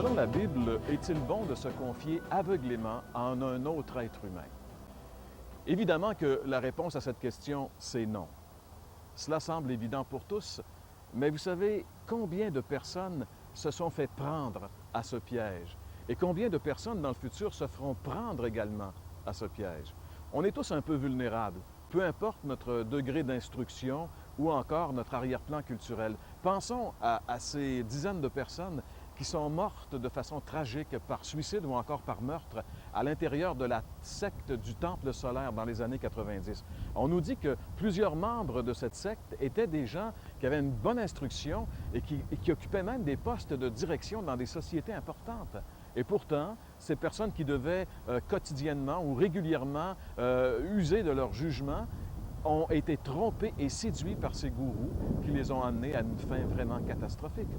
Selon la Bible, est-il bon de se confier aveuglément en un autre être humain? Évidemment que la réponse à cette question, c'est non. Cela semble évident pour tous, mais vous savez combien de personnes se sont fait prendre à ce piège? Et combien de personnes dans le futur se feront prendre également à ce piège? On est tous un peu vulnérables, peu importe notre degré d'instruction ou encore notre arrière-plan culturel. Pensons à ces dizaines de personnes qui sont mortes de façon tragique par suicide ou encore par meurtre à l'intérieur de la secte du Temple solaire dans les années 90. On nous dit que plusieurs membres de cette secte étaient des gens qui avaient une bonne instruction et qui occupaient même des postes de direction dans des sociétés importantes. Et pourtant, ces personnes qui devaient quotidiennement ou régulièrement user de leur jugement ont été trompés et séduits par ces gourous qui les ont amenés à une fin vraiment catastrophique.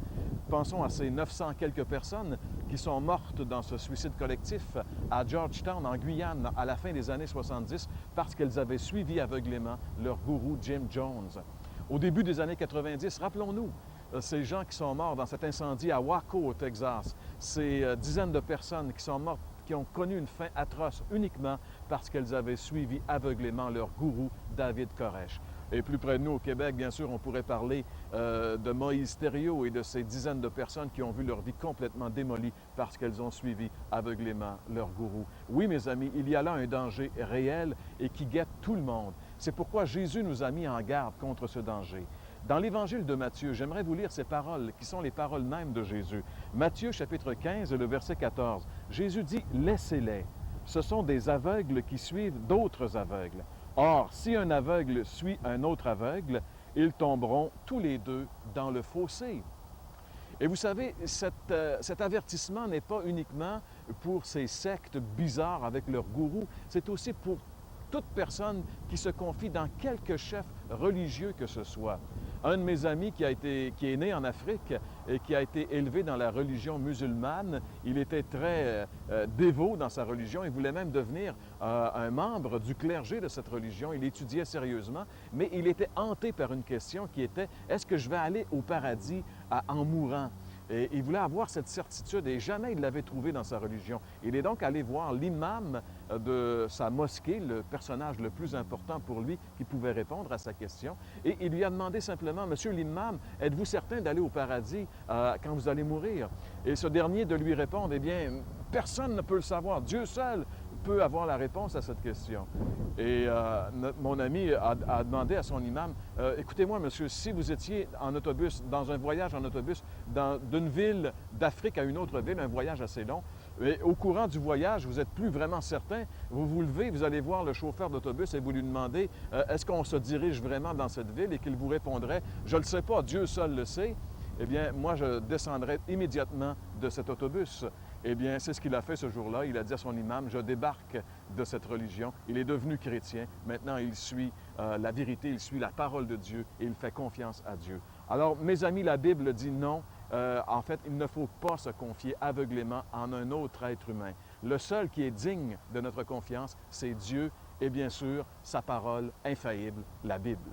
Pensons à ces 900 quelques personnes qui sont mortes dans ce suicide collectif à Georgetown, en Guyane, à la fin des années 70, parce qu'elles avaient suivi aveuglément leur gourou Jim Jones. Au début des années 90, rappelons-nous, ces gens qui sont morts dans cet incendie à Waco, au Texas, ces dizaines de personnes qui sont mortes, qui ont connu une fin atroce uniquement parce qu'elles avaient suivi aveuglément leur gourou David Koresh. Et plus près de nous, au Québec, bien sûr, on pourrait parler de Moïse Thériault et de ces dizaines de personnes qui ont vu leur vie complètement démolie parce qu'elles ont suivi aveuglément leur gourou. Oui, mes amis, il y a là un danger réel et qui guette tout le monde. C'est pourquoi Jésus nous a mis en garde contre ce danger. Dans l'Évangile de Matthieu, j'aimerais vous lire ces paroles qui sont les paroles mêmes de Jésus. Matthieu chapitre 15, le verset 14. Jésus dit « Laissez-les. Ce sont des aveugles qui suivent d'autres aveugles. Or, si un aveugle suit un autre aveugle, ils tomberont tous les deux dans le fossé. » Et vous savez, cet avertissement n'est pas uniquement pour ces sectes bizarres avec leurs gourous, c'est aussi pour toute personne qui se confie dans quelque chef religieux que ce soit. Un de mes amis qui est né en Afrique et qui a été élevé dans la religion musulmane, il était très dévot dans sa religion, il voulait même devenir un membre du clergé de cette religion, il étudiait sérieusement, mais il était hanté par une question qui était « Est-ce que je vais aller au paradis en mourant ?» Et il voulait avoir cette certitude et jamais il l'avait trouvé dans sa religion. Il est donc allé voir l'imam de sa mosquée, le personnage le plus important pour lui qui pouvait répondre à sa question. Et il lui a demandé simplement, « Monsieur l'imam, êtes-vous certain d'aller au paradis quand vous allez mourir? » Et ce dernier de lui répondre, « Eh bien, personne ne peut le savoir. Dieu seul peut avoir la réponse à cette question. » Et mon ami a demandé à son imam, « Écoutez-moi, monsieur, si vous étiez en autobus, dans un voyage en autobus, d'une ville d'Afrique à une autre ville, un voyage assez long, et au courant du voyage, vous n'êtes plus vraiment certain, vous vous levez, vous allez voir le chauffeur d'autobus et vous lui demandez est-ce qu'on se dirige vraiment dans cette ville? Et qu'il vous répondrait je ne le sais pas, Dieu seul le sait. Eh bien, moi, je descendrais immédiatement de cet autobus. Eh bien, c'est ce qu'il a fait ce jour-là. Il a dit à son imam, je débarque de cette religion. Il est devenu chrétien. Maintenant, il suit la vérité, il suit la parole de Dieu et il fait confiance à Dieu. Alors, mes amis, la Bible dit non. En fait, il ne faut pas se confier aveuglément en un autre être humain. Le seul qui est digne de notre confiance, c'est Dieu et bien sûr, sa parole infaillible, la Bible.